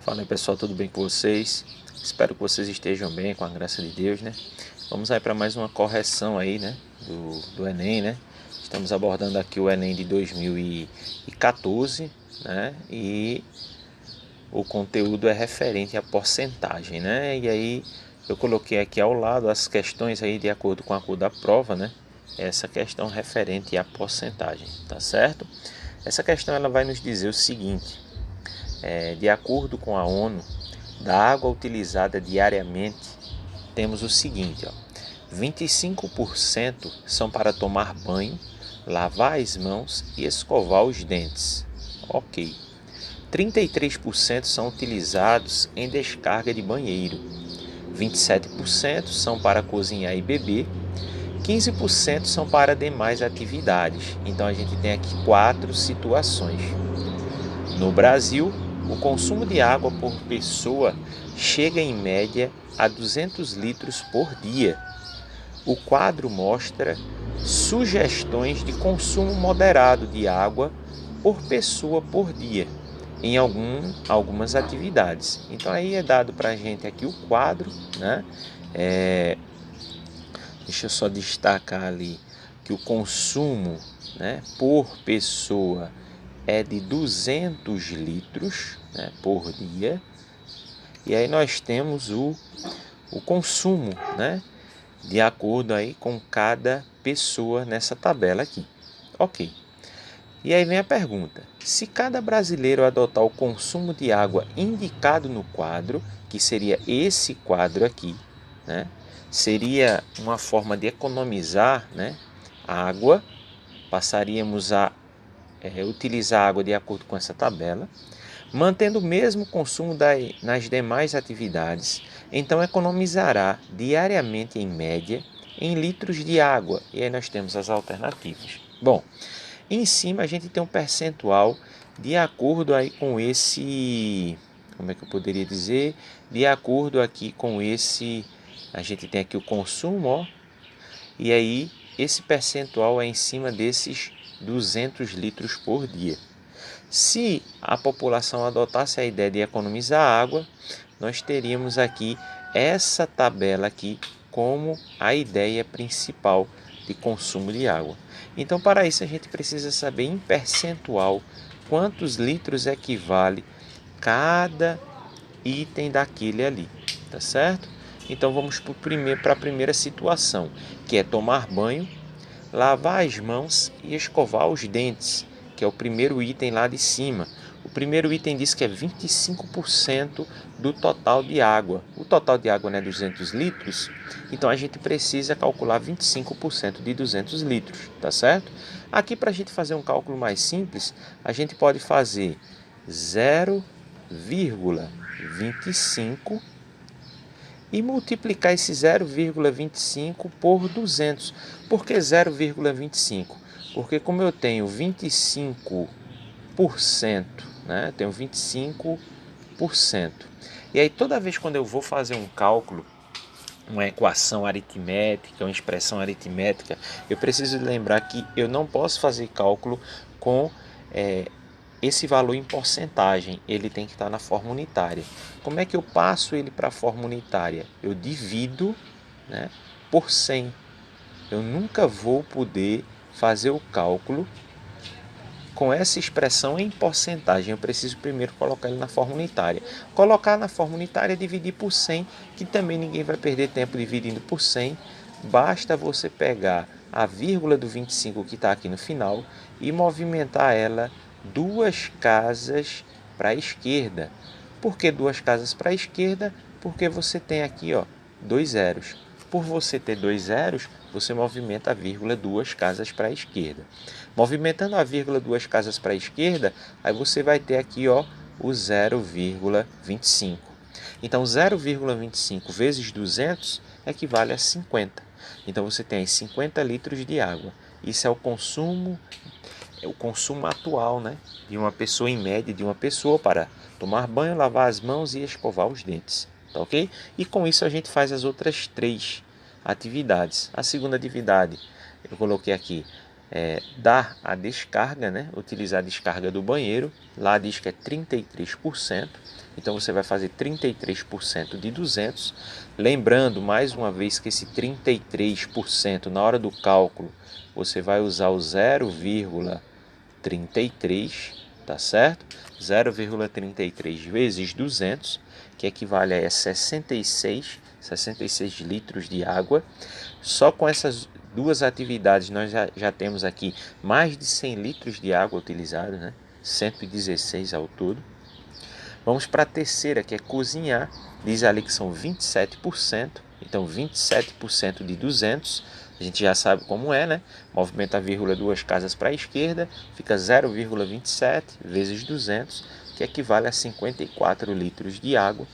Fala aí pessoal, tudo bem com vocês? Espero que vocês estejam bem, com a graça de Deus, né? Vamos aí para mais uma correção aí, né? Do Enem, né? Estamos abordando aqui o Enem de 2014, né? E o conteúdo é referente à porcentagem, né? E aí eu coloquei aqui ao lado as questões aí de acordo com a cor da prova, né? Essa questão referente à porcentagem, tá certo? Essa questão ela vai nos dizer o seguinte: de acordo com a ONU, da água utilizada diariamente, temos o seguinte, ó, 25% são para tomar banho, lavar as mãos e escovar os dentes. Ok. 33% são utilizados em descarga de banheiro. 27% são para cozinhar e beber. 15% são para demais atividades. Então a gente tem aqui 4 situações. No Brasil, o consumo de água por pessoa chega em média a 200 litros por dia. O quadro mostra sugestões de consumo moderado de água por pessoa por dia em algumas atividades. Então aí é dado para a gente aqui o quadro, né? Deixa eu só destacar ali que o consumo, né, por pessoa é de 200 litros, né, por dia. E aí nós temos o consumo, né, de acordo aí com cada pessoa nessa tabela aqui. Ok. E aí vem a pergunta: se cada brasileiro adotar o consumo de água indicado no quadro, que seria esse quadro aqui, né, seria uma forma de economizar, né, água, passaríamos a utilizar água de acordo com essa tabela, mantendo o mesmo consumo nas demais atividades, então economizará diariamente em média em litros de água. E aí nós temos as alternativas. Bom, em cima a gente tem um percentual de acordo aí com esse, como é que eu poderia dizer? De acordo aqui com esse, a gente tem aqui o consumo, ó, e aí esse percentual é em cima desses 200 litros por dia. Se a população adotasse a ideia de economizar água, nós teríamos aqui essa tabela aqui como a ideia principal de consumo de água. Então, para isso, a gente precisa saber em percentual quantos litros equivale cada item daquele ali, tá certo? Então, vamos para a primeira situação, que é tomar banho, lavar as mãos e escovar os dentes, que é o primeiro item lá de cima. O primeiro item diz que é 25% do total de água. O total de água, né, 200 litros, então a gente precisa calcular 25% de 200 litros, tá certo? Aqui, para a gente fazer um cálculo mais simples, a gente pode fazer 0,25 e multiplicar esse 0,25 por 200. Por que 0,25? Porque como eu tenho 25%, né? Tenho 25%. E aí toda vez quando eu vou fazer um cálculo, uma equação aritmética, uma expressão aritmética, eu preciso lembrar que eu não posso fazer cálculo com esse valor em porcentagem, ele tem que estar na forma unitária. Como é que eu passo ele para a forma unitária? Eu divido, né, por 100. Eu nunca vou poder fazer o cálculo com essa expressão em porcentagem. Eu preciso primeiro colocar ele na forma unitária. Colocar na forma unitária é dividir por 100, que também ninguém vai perder tempo dividindo por 100. Basta você pegar a vírgula do 25 que está aqui no final e movimentar ela 2 casas para a esquerda. Por que 2 casas para a esquerda? Porque você tem aqui, ó, 2 zeros. Por você ter 2 zeros, você movimenta a vírgula 2 casas para a esquerda. Movimentando a vírgula 2 casas para a esquerda, aí você vai ter aqui, ó, o 0,25. Então 0,25 vezes 200 equivale a 50. Então você tem aí 50 litros de água. Isso é o consumo atual, né, de uma pessoa, em média, de uma pessoa para tomar banho, lavar as mãos e escovar os dentes. Tá ok? E com isso a gente faz as outras 3 atividades. A segunda atividade, eu coloquei aqui, dar a descarga, né? Utilizar a descarga do banheiro. Lá diz que é 33%. Então você vai fazer 33% de 200. Lembrando mais uma vez que esse 33% na hora do cálculo você vai usar o 0,33, tá certo? 0,33 vezes 200, que equivale a 66 litros de água. Só com essas duas atividades nós já temos aqui mais de 100 litros de água utilizados, né? 116 ao todo. Vamos para a terceira, que é cozinhar. Diz ali que são 27%. Então, 27% de 200. A gente já sabe como é, né? Movimenta a vírgula duas casas para a esquerda. Fica 0,27 vezes 200, que equivale a 54 litros de água.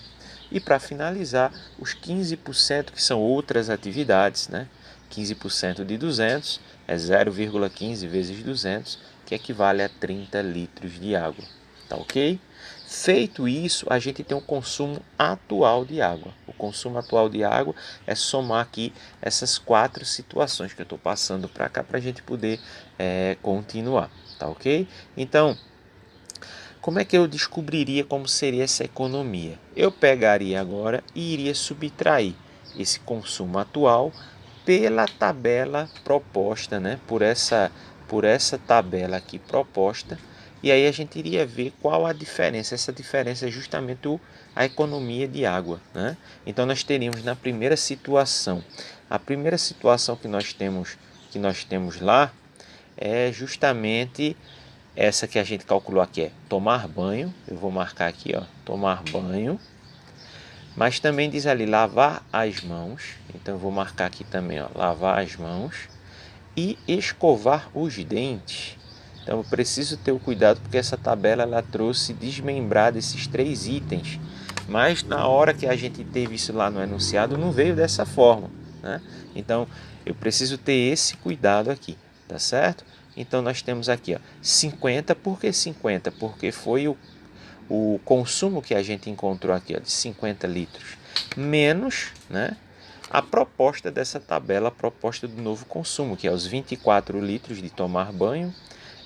E para finalizar, os 15%, que são outras atividades, né? 15% de 200 é 0,15 vezes 200, que equivale a 30 litros de água. Tá ok? Feito isso, a gente tem um consumo atual de água. O consumo atual de água é somar aqui essas 4 situações que eu estou passando para cá para a gente poder continuar. Tá ok? Então, como é que eu descobriria como seria essa economia? Eu pegaria agora e iria subtrair esse consumo atual pela tabela proposta, né? Por essa tabela aqui proposta, e aí a gente iria ver qual a diferença. Essa diferença é justamente a economia de água, né? Então nós teríamos na primeira situação, a primeira situação que nós temos lá é justamente essa que a gente calculou aqui, é tomar banho. Eu vou marcar aqui, ó, tomar banho. Mas também diz ali lavar as mãos. Então eu vou marcar aqui também, ó, lavar as mãos e escovar os dentes. Então eu preciso ter o cuidado porque essa tabela ela trouxe desmembrado esses 3 itens. Mas na hora que a gente teve isso lá no enunciado não veio dessa forma, né? Então eu preciso ter esse cuidado aqui, tá certo? Então nós temos aqui, ó, 50. Por que 50? Porque foi o consumo que a gente encontrou aqui, ó, de 50 litros, menos, né, a proposta dessa tabela, a proposta do novo consumo, que é os 24 litros de tomar banho,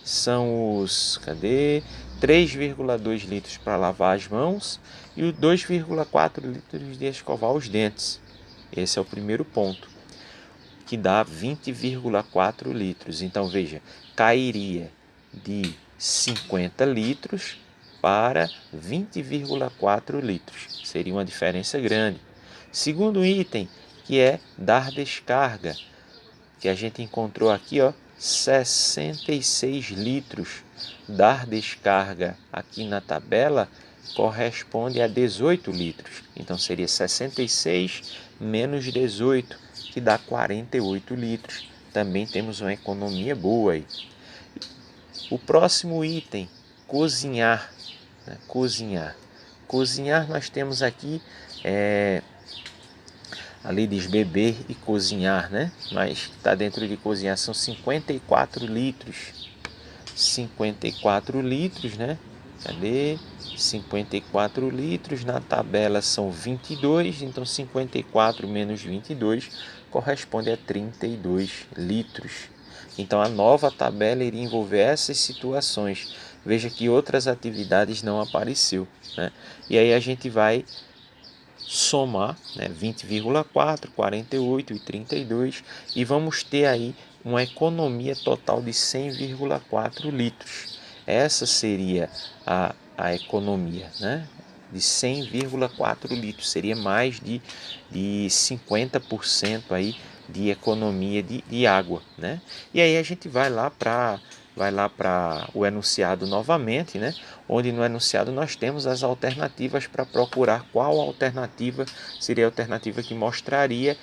são os, 3,2 litros para lavar as mãos e os 2,4 litros de escovar os dentes. Esse é o primeiro ponto, que dá 20,4 litros. Então, veja, cairia de 50 litros para 20,4 litros. Seria uma diferença grande. Segundo item, que é dar descarga, que a gente encontrou aqui, ó, 66 litros. Dar descarga aqui na tabela corresponde a 18 litros. Então seria 66 menos 18, que dá 48 litros. Também temos uma economia boa aí. O próximo item, cozinhar. Né? Cozinhar nós temos aqui, ali diz beber e cozinhar, né? Mas está dentro de cozinhar, são 54 litros. 54 litros, né? 54 litros, na tabela são 22, então 54 menos 22 corresponde a 32 litros. Então a nova tabela iria envolver essas situações. Veja que outras atividades não apareceu, né? E aí a gente vai somar, né, 20,4, 48 e 32, e vamos ter aí uma economia total de 100,4 litros. Essa seria a economia, né, de 100,4 litros. Seria mais de 50% aí de economia de água, né? E aí a gente vai lá para o enunciado novamente, né? Onde no enunciado nós temos as alternativas para procurar qual alternativa seria a alternativa que mostraria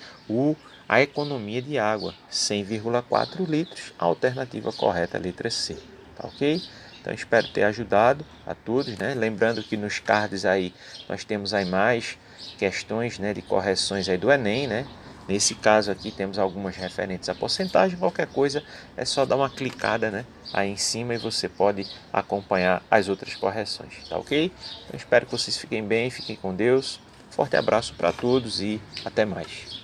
a economia de água, 100,4 litros, a alternativa correta, a letra C, tá ok? Então espero ter ajudado a todos, né? Lembrando que nos cards aí nós temos aí mais questões, né, de correções aí do Enem, né? Nesse caso aqui temos algumas referentes à porcentagem. Qualquer coisa é só dar uma clicada, né, aí em cima e você pode acompanhar as outras correções, tá ok? Então espero que vocês fiquem bem, fiquem com Deus. Forte abraço para todos e até mais.